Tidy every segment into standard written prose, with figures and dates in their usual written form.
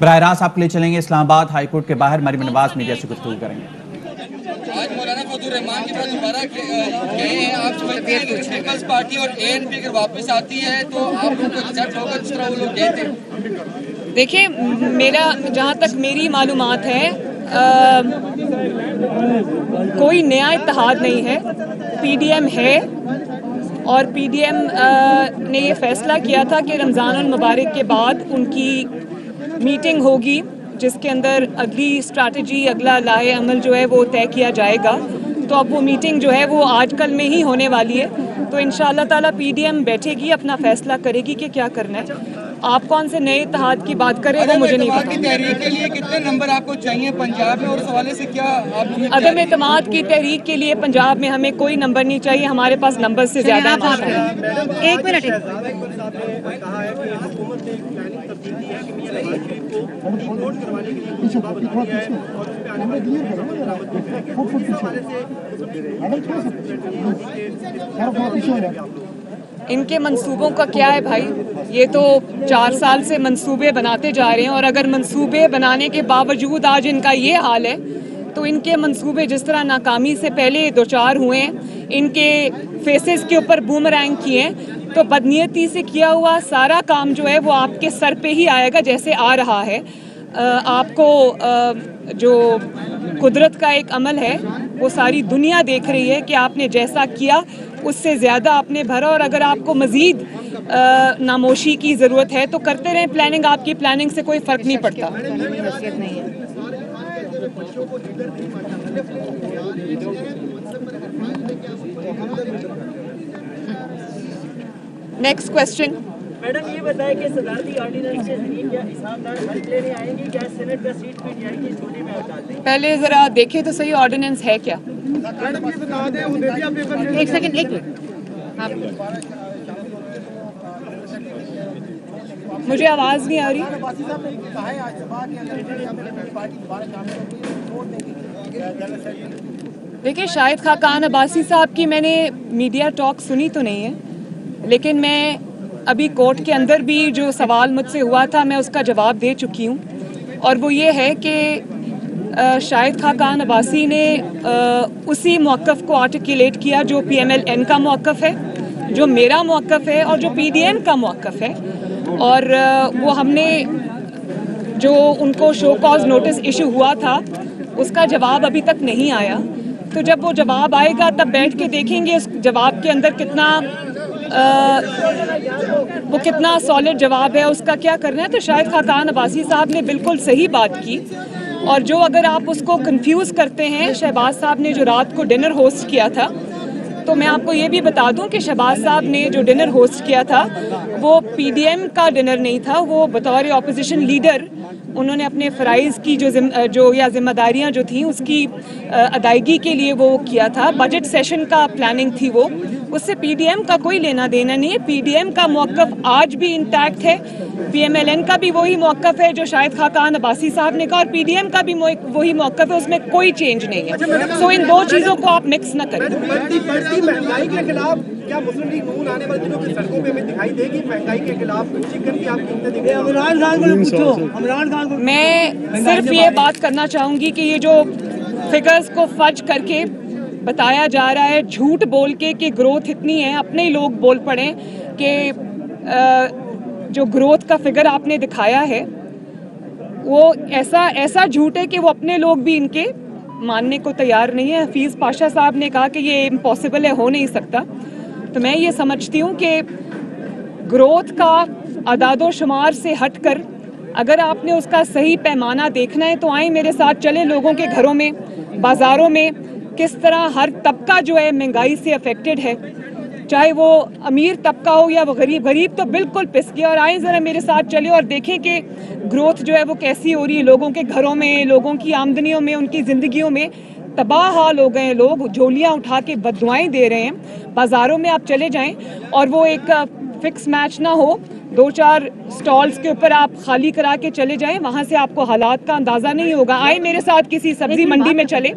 बराह रास्त आपके लिए चलेंगे इस्लामाबाद हाईकोर्ट के बाहर। मरीम नवाज मीडिया से गुफ्तगू करेंगे। आज मौलाना फजल रहमान के पास दोबारा गए हैं, आप समझते हैं कि पीपल्स पार्टी और एएनपी अगर वापस आती है तो आप लोगों को रिजल्ट होगा जिस तरह वो लोग कहते हैं? देखिए, मेरा जहाँ तक मेरी मालूमात है कोई नया इत्तेहाद नहीं है, पीडीएम है और पीडीएम ने ये फैसला किया था कि रमज़ानुल मुबारक के बाद उनकी मीटिंग होगी जिसके अंदर अगली स्ट्रैटेजी, अगला लाहे अमल जो है वो तय किया जाएगा। तो अब वो मीटिंग जो है वो आजकल में ही होने वाली है, तो इंशाअल्लाह ताला पीडीएम बैठेगी, अपना फैसला करेगी कि क्या करना है। आप कौन से नए इत्तेहाद की बात कर रहे हैं वो मुझे नहीं पता। की तहरीक के लिए कितने नंबर आपको चाहिए पंजाब में, और उस हवाले से क्या आप? अदम एतमाद की तहरीक के लिए पंजाब में हमें कोई नंबर नहीं चाहिए, हमारे पास नंबर से ज्यादा है। एक मिनट। इनके मंसूबों का क्या है भाई? ये तो 4 साल से मंसूबे बनाते जा रहे हैं, और अगर मंसूबे बनाने के बावजूद आज इनका ये हाल है तो इनके मंसूबे जिस तरह नाकामी से पहले 2-4 हुए हैं, इनके फेसेस के ऊपर बूमरैंग किए हैं, तो बदनीयती से किया हुआ सारा काम जो है वो आपके सर पे ही आएगा जैसे आ रहा है। आपको जो कुदरत का एक अमल है वो सारी दुनिया देख रही है कि आपने जैसा किया उससे ज़्यादा आपने भरा, और अगर आपको मज़ीद नामोशी की ज़रूरत है तो करते रहें प्लानिंग, आपकी प्लानिंग से कोई फ़र्क नहीं पड़ता। Next question. मैडम ये बताएं कि सदारती ऑर्डिनेंस के जरिए क्या हिसाबदार हल्फ लेने आएंगे, क्या सेनेट का सीट पे जाएंगे, छोटे में हटा देंगे? पहले ज़रा देखें तो सही ऑर्डिनेंस है क्या। मैडम ये बता दें, हुदैबिया पेपर। एक सेकंड, एक मिनट। मुझे आवाज़ नहीं आ रही। देखिए, शाहिद खाकान अब्बासी साहब की मैंने मीडिया टॉक सुनी तो नहीं है, लेकिन मैं अभी कोर्ट के अंदर भी जो सवाल मुझसे हुआ था मैं उसका जवाब दे चुकी हूँ, और वो ये है कि शाहिद खाकान अब्बासी ने उसी मौक़िफ़ को आर्टिकुलेट किया जो PMLN का मौक़िफ़ है, जो मेरा मौक़िफ़ है और जो PDM का मौक़िफ़ है, और वो हमने जो उनको शो कॉज नोटिस इशू हुआ था उसका जवाब अभी तक नहीं आया। तो जब वो जवाब आएगा तब बैठ के देखेंगे उस जवाब के अंदर वो कितना सॉलिड जवाब है, उसका क्या करना है। तो शाहिद खाकान अब्बासी साहब ने बिल्कुल सही बात की, और जो अगर आप उसको कंफ्यूज करते हैं, शहबाज साहब ने जो रात को डिनर होस्ट किया था, तो मैं आपको ये भी बता दूं कि शहबाज साहब ने जो डिनर होस्ट किया था वो PDM का डिनर नहीं था, वो बतौर ऑपोजिशन लीडर उन्होंने अपने फ़राइज़ की जो या जिम्मेदारियां जो थी उसकी अदायगी के लिए वो किया था। बजट सेशन का प्लानिंग थी वो, उससे PDM का कोई लेना देना नहीं है। PDM का मौक़िफ़ आज भी इंटैक्ट है, PMLN का भी वही मौक़िफ़ है जो शाहिद खाकान अब्बासी साहब ने कहा, और PDM का भी वही मौक़िफ़ है, उसमें कोई चेंज नहीं है। सो इन दो चीज़ों को आप मिक्स न करें। महंगाई के खिलाफ क्या मुस्लिम लीग नून आने वाले दिनों की सड़कों पे हमें दिखाई देगी? महंगाई के खिलाफ चिकन की आप कीमतें देखें। इमरान खान को पूछो, इमरान खान को। मैं सिर्फ ये बात करना चाहूँगी कि ये जो फिगर्स को फज करके बताया जा रहा है, झूठ बोल के कि ग्रोथ इतनी है, अपने ही लोग बोल पड़े कि जो ग्रोथ का फिगर आपने दिखाया है वो ऐसा झूठ है कि वो अपने लोग भी इनके मानने को तैयार नहीं है। हफीज़ पाशा साहब ने कहा कि ये इम्पॉसिबल है, हो नहीं सकता। तो मैं ये समझती हूँ कि ग्रोथ का अदादो शुमार से हटकर अगर आपने उसका सही पैमाना देखना है तो आए मेरे साथ चले लोगों के घरों में, बाज़ारों में किस तरह हर तबका जो है महंगाई से अफेक्टेड है, चाहे वो अमीर तबका हो या वो गरीब। गरीब तो बिल्कुल पिस गया। और आए ज़रा मेरे साथ चले और देखें कि ग्रोथ जो है वो कैसी हो रही है लोगों के घरों में, लोगों की आमदनियों में, उनकी ज़िंदगियों में। तबाह हाल हो गए लोग, झोलियाँ उठा के बददुआएं दे रहे हैं। बाज़ारों में आप चले जाएं और वो एक फिक्स मैच ना हो, 2-4 स्टॉल्स के ऊपर आप खाली करा के चले जाएं, वहाँ से आपको हालात का अंदाज़ा नहीं होगा। आए मेरे साथ किसी सब्जी मंडी में चले,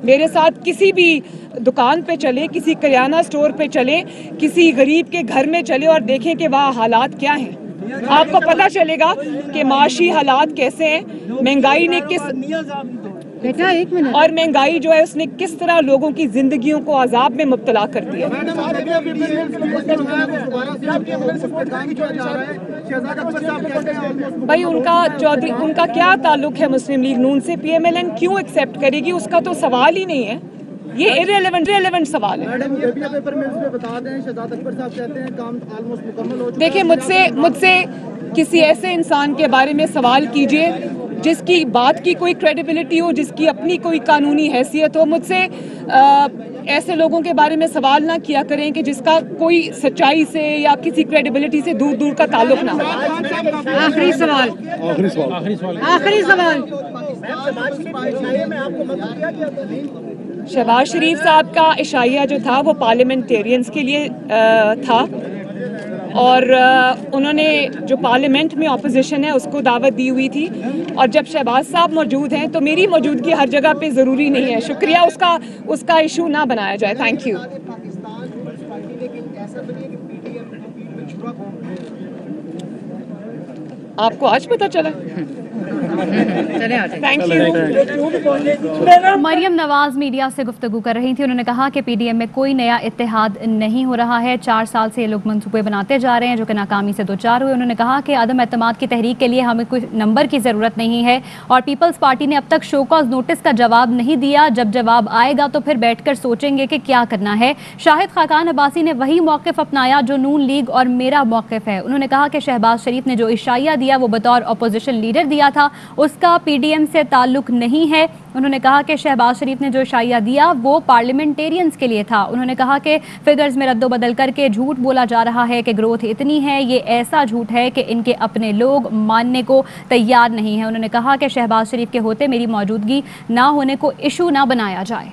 मेरे साथ किसी भी दुकान पे चले, किसी किराना स्टोर पे चले, किसी गरीब के घर में चले और देखें कि वहाँ हालात क्या हैं। आपको पता चलेगा कि माशी हालात कैसे हैं, महंगाई ने किस बेटा एक मिनट और महंगाई जो है उसने किस तरह लोगों की जिंदगियों को अजाब में मुब्तला कर दिया। भाई उनका क्या ताल्लुक है मुस्लिम लीग नून से? PMLN क्यों एक्सेप्ट करेगी? उसका तो सवाल ही नहीं है, ये इररिलेवेंट सवाल है। देखिए मुझसे किसी ऐसे इंसान के बारे में सवाल कीजिए जिसकी बात की कोई क्रेडिबिलिटी हो, जिसकी अपनी कोई कानूनी हैसियत हो। मुझसे ऐसे लोगों के बारे में सवाल ना किया करें कि जिसका कोई सच्चाई से या किसी क्रेडिबिलिटी से दूर दूर का ताल्लुक ना हो। आखिरी सवाल शहबाज शरीफ साहब का इशाइया जो था वो पार्लियामेंटेरियंस के लिए था और उन्होंने जो पार्लियामेंट में ऑपोजिशन है उसको दावत दी हुई थी, और जब शहबाज साहब मौजूद हैं तो मेरी मौजूदगी हर जगह पे ज़रूरी नहीं है। शुक्रिया, उसका इशू ना बनाया जाए। Thank you. आपको आज पता चला? Thank you. Maryam Nawaz media से गुफ्तगू कर रही थी। उन्होंने कहा कि PDM में कोई नया इत्तेहाद नहीं हो रहा है। 4 साल से ये लोग मंसूबे बनाते जा रहे हैं जो कि नाकामी से 2-4 हुए। उन्होंने कहा कि अदम एतमाद की तहरीक के लिए हमें कोई नंबर की ज़रूरत नहीं है और पीपल्स पार्टी ने अब तक शो कॉज नोटिस का जवाब नहीं दिया। जब जवाब आएगा तो फिर बैठकर सोचेंगे कि क्या करना है। शाहिद खाकान अब्बासी ने वही मौक़िफ़ अपनाया जो नून लीग और मेरा मौक़िफ़ है। उन्होंने कहा कि शहबाज शरीफ ने जो इशाइया दिया वो बतौर अपोजिशन लीडर दिया था, उसका PDM से ताल्लुक नहीं है। उन्होंने कहा कि शहबाज शरीफ ने जो इशाइया दिया वो पार्लियामेंटेरियंस के लिए था। उन्होंने कहा कि फिगर्स में रद्दोबदल करके झूठ बोला जा रहा है कि ग्रोथ इतनी है। ये ऐसा झूठ है कि इनके अपने लोग मानने को तैयार नहीं है। उन्होंने कहा कि शहबाज शरीफ के होते मेरी मौजूदगी ना होने को इशू ना बनाया जाए।